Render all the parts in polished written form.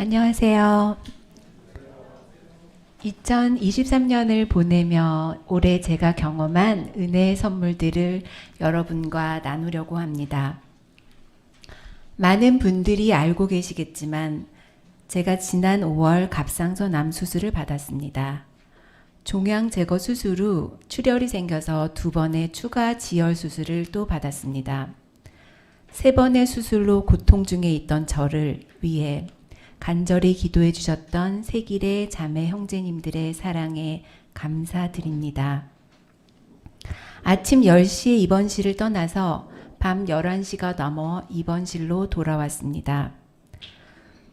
안녕하세요. 2023년을 보내며 올해 제가 경험한 은혜의 선물들을 여러분과 나누려고 합니다. 많은 분들이 알고 계시겠지만 제가 지난 5월 갑상선 암 수술을 받았습니다. 종양 제거 수술 후 출혈이 생겨서 2번의 추가 지혈 수술을 또 받았습니다. 3번의 수술로 고통 중에 있던 저를 위해 간절히 기도해 주셨던 세길의 자매 형제님들의 사랑에 감사드립니다. 아침 10시에 입원실을 떠나서 밤 11시가 넘어 입원실로 돌아왔습니다.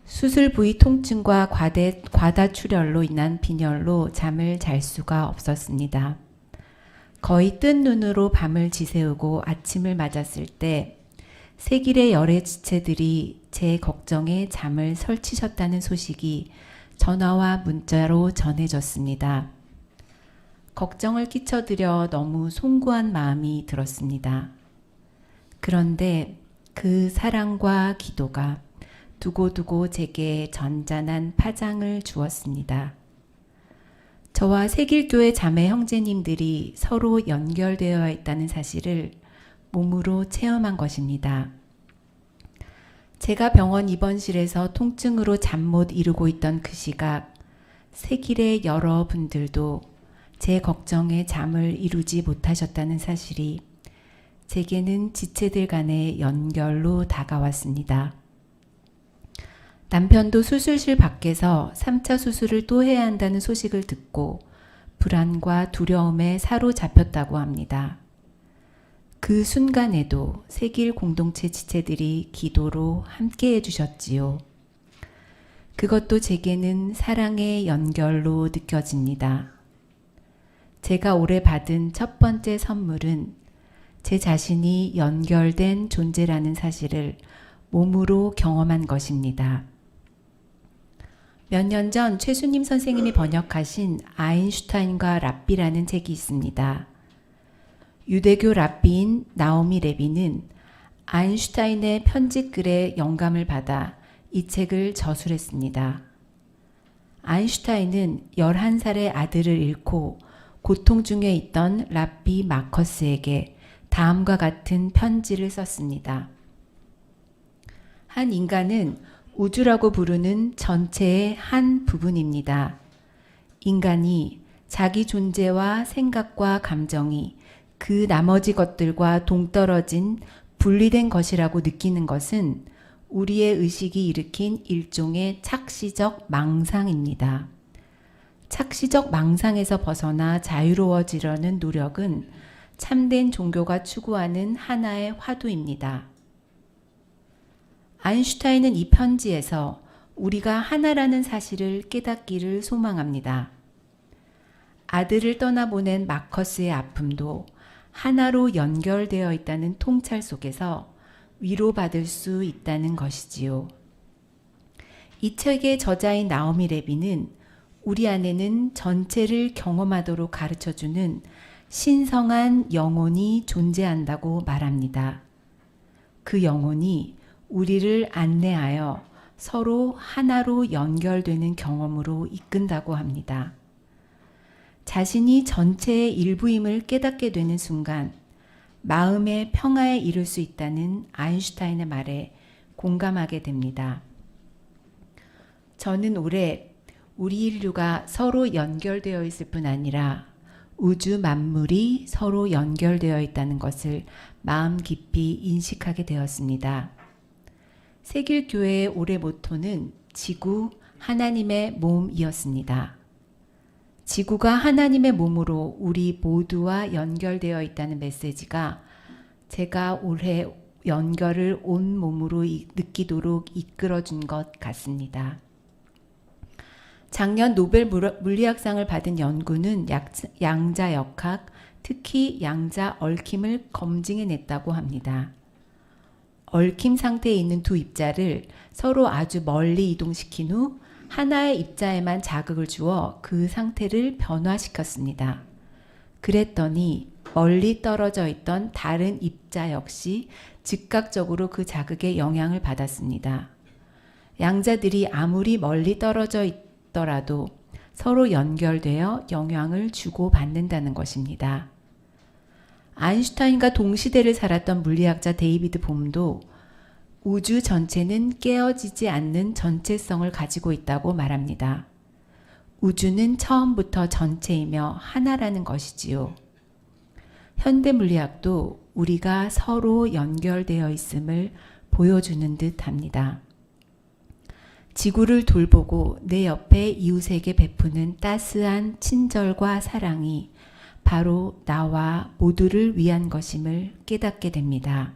수술 부위 통증과 과다 출혈로 인한 빈혈로 잠을 잘 수가 없었습니다. 거의 뜬 눈으로 밤을 지새우고 아침을 맞았을 때 세길의 열애 지체들이 제 걱정에 잠을 설치셨다는 소식이 전화와 문자로 전해졌습니다. 걱정을 끼쳐드려 너무 송구한 마음이 들었습니다. 그런데 그 사랑과 기도가 두고두고 제게 전잔한 파장을 주었습니다. 저와 세길교회 자매 형제님들이 서로 연결되어 있다는 사실을 몸으로 체험한 것입니다. 제가 병원 입원실에서 통증으로 잠 못 이루고 있던 그 시각, 세길의 여러분들도 제 걱정에 잠을 이루지 못하셨다는 사실이 제게는 지체들 간의 연결로 다가왔습니다. 남편도 수술실 밖에서 3차 수술을 또 해야 한다는 소식을 듣고 불안과 두려움에 사로잡혔다고 합니다. 그 순간에도 세길 공동체 지체들이 기도로 함께 해주셨지요. 그것도 제게는 사랑의 연결로 느껴집니다. 제가 올해 받은 첫 번째 선물은 제 자신이 연결된 존재라는 사실을 몸으로 경험한 것입니다. 몇 년 전 최수님 선생님이 번역하신 아인슈타인과 랍비라는 책이 있습니다. 유대교 랍비인 나오미 레비는 아인슈타인의 편집글에 영감을 받아 이 책을 저술했습니다. 아인슈타인은 11살의 아들을 잃고 고통 중에 있던 랍비 마커스에게 다음과 같은 편지를 썼습니다. 한 인간은 우주라고 부르는 전체의 한 부분입니다. 인간이 자기 존재와 생각과 감정이 그 나머지 것들과 동떨어진 분리된 것이라고 느끼는 것은 우리의 의식이 일으킨 일종의 착시적 망상입니다. 착시적 망상에서 벗어나 자유로워지려는 노력은 참된 종교가 추구하는 하나의 화두입니다. 아인슈타인은 이 편지에서 우리가 하나라는 사실을 깨닫기를 소망합니다. 아들을 떠나보낸 마커스의 아픔도 하나로 연결되어 있다는 통찰 속에서 위로받을 수 있다는 것이지요. 이 책의 저자인 나오미 레비는 우리 안에는 전체를 경험하도록 가르쳐주는 신성한 영혼이 존재한다고 말합니다. 그 영혼이 우리를 안내하여 서로 하나로 연결되는 경험으로 이끈다고 합니다. 자신이 전체의 일부임을 깨닫게 되는 순간 마음의 평화에 이를 수 있다는 아인슈타인의 말에 공감하게 됩니다. 저는 올해 우리 인류가 서로 연결되어 있을 뿐 아니라 우주 만물이 서로 연결되어 있다는 것을 마음 깊이 인식하게 되었습니다. 세길교회의 올해 모토는 지구 하나님의 몸이었습니다. 지구가 하나님의 몸으로 우리 모두와 연결되어 있다는 메시지가 제가 올해 연결을 온 몸으로 느끼도록 이끌어준 것 같습니다. 작년 노벨 물리학상을 받은 연구는 양자 역학, 특히 양자 얽힘을 검증해냈다고 합니다. 얽힘 상태에 있는 두 입자를 서로 아주 멀리 이동시킨 후 하나의 입자에만 자극을 주어 그 상태를 변화시켰습니다. 그랬더니 멀리 떨어져 있던 다른 입자 역시 즉각적으로 그 자극에 영향을 받았습니다. 양자들이 아무리 멀리 떨어져 있더라도 서로 연결되어 영향을 주고받는다는 것입니다. 아인슈타인과 동시대를 살았던 물리학자 데이비드 봄도 우주 전체는 깨어지지 않는 전체성을 가지고 있다고 말합니다. 우주는 처음부터 전체이며 하나라는 것이지요. 현대 물리학도 우리가 서로 연결되어 있음을 보여주는 듯 합니다. 지구를 돌보고 내 옆에 이웃에게 베푸는 따스한 친절과 사랑이 바로 나와 모두를 위한 것임을 깨닫게 됩니다.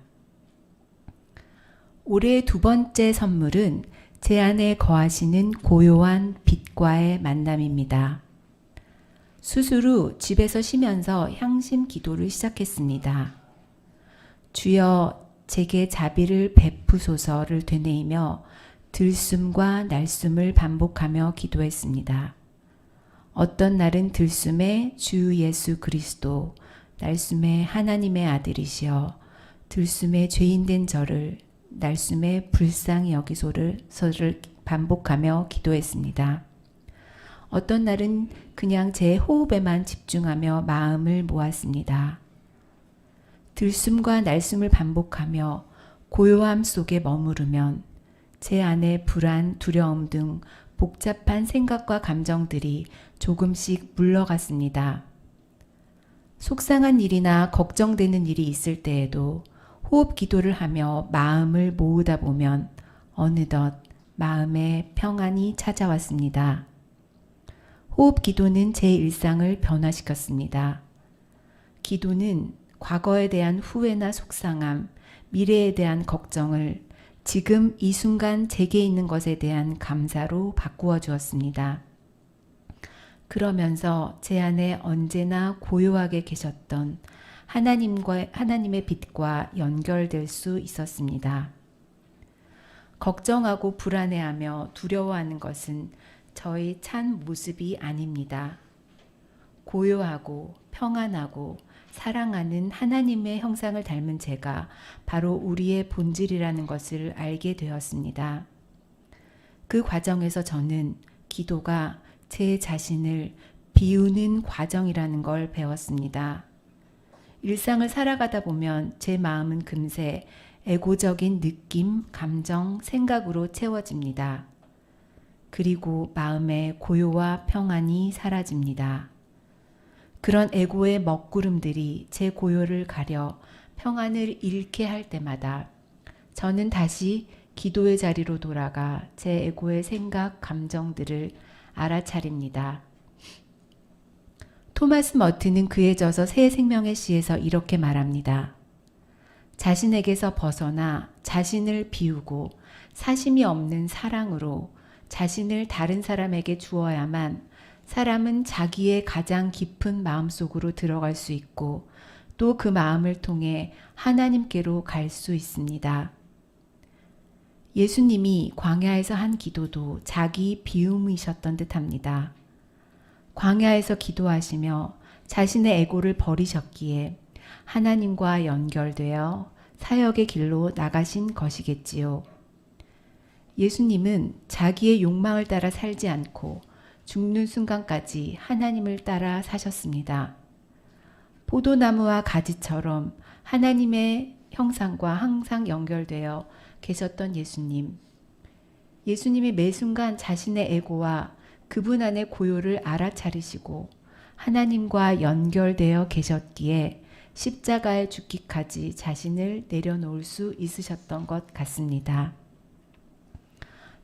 올해의 두 번째 선물은 제 안에 거하시는 고요한 빛과의 만남입니다. 수술 후 집에서 쉬면서 향심 기도를 시작했습니다. 주여 제게 자비를 베푸소서를 되뇌이며 들숨과 날숨을 반복하며 기도했습니다. 어떤 날은 들숨에 주 예수 그리스도, 날숨에 하나님의 아들이시여, 들숨에 죄인된 저를, 날숨에 불쌍히 여기소서를 반복하며 기도했습니다. 어떤 날은 그냥 제 호흡에만 집중하며 마음을 모았습니다. 들숨과 날숨을 반복하며 고요함 속에 머무르면 제 안에 불안, 두려움 등 복잡한 생각과 감정들이 조금씩 물러갔습니다. 속상한 일이나 걱정되는 일이 있을 때에도 호흡 기도를 하며 마음을 모으다 보면 어느덧 마음에 평안이 찾아왔습니다. 호흡 기도는 제 일상을 변화시켰습니다. 기도는 과거에 대한 후회나 속상함, 미래에 대한 걱정을 지금 이 순간 제게 있는 것에 대한 감사로 바꾸어 주었습니다. 그러면서 제 안에 언제나 고요하게 계셨던 하나님의 빛과 연결될 수 있었습니다. 걱정하고 불안해하며 두려워하는 것은 저의 참 모습이 아닙니다. 고요하고 평안하고 사랑하는 하나님의 형상을 닮은 제가 바로 우리의 본질이라는 것을 알게 되었습니다. 그 과정에서 저는 기도가 제 자신을 비우는 과정이라는 걸 배웠습니다. 일상을 살아가다 보면 제 마음은 금세 에고적인 느낌, 감정, 생각으로 채워집니다. 그리고 마음의 고요와 평안이 사라집니다. 그런 에고의 먹구름들이 제 고요를 가려 평안을 잃게 할 때마다 저는 다시 기도의 자리로 돌아가 제 에고의 생각, 감정들을 알아차립니다. 토마스 머튼은 그에 져서 새 생명의 시에서 이렇게 말합니다. 자신에게서 벗어나 자신을 비우고 사심이 없는 사랑으로 자신을 다른 사람에게 주어야만 사람은 자기의 가장 깊은 마음속으로 들어갈 수 있고 또 그 마음을 통해 하나님께로 갈 수 있습니다. 예수님이 광야에서 한 기도도 자기 비움이셨던 듯합니다. 광야에서 기도하시며 자신의 에고를 버리셨기에 하나님과 연결되어 사역의 길로 나가신 것이겠지요. 예수님은 자기의 욕망을 따라 살지 않고 죽는 순간까지 하나님을 따라 사셨습니다. 포도나무와 가지처럼 하나님의 형상과 항상 연결되어 계셨던 예수님. 예수님이 매 순간 자신의 에고와 그분 안의 고요를 알아차리시고 하나님과 연결되어 계셨기에 십자가에 죽기까지 자신을 내려놓을 수 있으셨던 것 같습니다.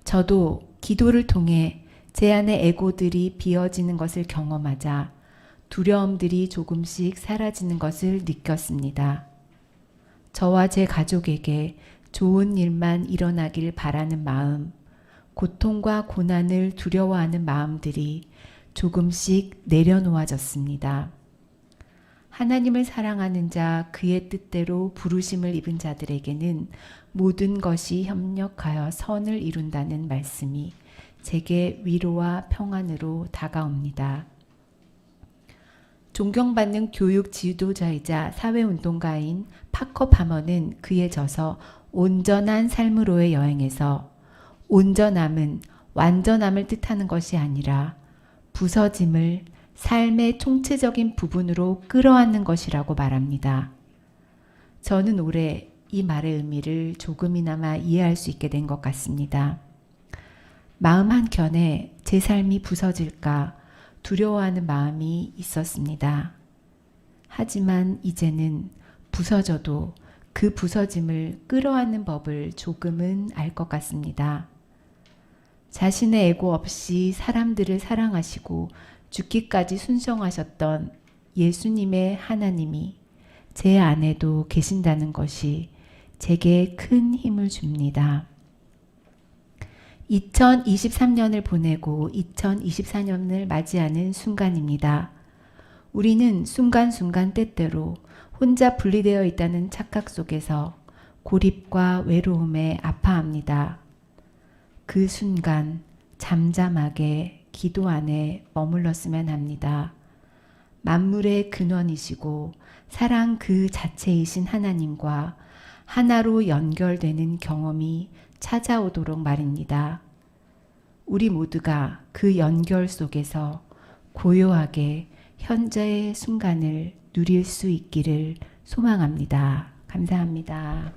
저도 기도를 통해 제 안의 에고들이 비어지는 것을 경험하자 두려움들이 조금씩 사라지는 것을 느꼈습니다. 저와 제 가족에게 좋은 일만 일어나길 바라는 마음, 고통과 고난을 두려워하는 마음들이 조금씩 내려놓아졌습니다. 하나님을 사랑하는 자, 그의 뜻대로 부르심을 입은 자들에게는 모든 것이 협력하여 선을 이룬다는 말씀이 제게 위로와 평안으로 다가옵니다. 존경받는 교육 지도자이자 사회운동가인 파커 파머는 그에 져서 온전한 삶으로의 여행에서 온전함은 완전함을 뜻하는 것이 아니라 부서짐을 삶의 총체적인 부분으로 끌어안는 것이라고 말합니다. 저는 올해 이 말의 의미를 조금이나마 이해할 수 있게 된 것 같습니다. 마음 한켠에 제 삶이 부서질까 두려워하는 마음이 있었습니다. 하지만 이제는 부서져도 그 부서짐을 끌어안는 법을 조금은 알 것 같습니다. 자신의 애고 없이 사람들을 사랑하시고 죽기까지 순종하셨던 예수님의 하나님이 제 안에도 계신다는 것이 제게 큰 힘을 줍니다. 2023년을 보내고 2024년을 맞이하는 순간입니다. 우리는 순간순간 때때로 혼자 분리되어 있다는 착각 속에서 고립과 외로움에 아파합니다. 그 순간 잠잠하게 기도 안에 머물렀으면 합니다. 만물의 근원이시고 사랑 그 자체이신 하나님과 하나로 연결되는 경험이 찾아오도록 말입니다. 우리 모두가 그 연결 속에서 고요하게 현재의 순간을 누릴 수 있기를 소망합니다. 감사합니다.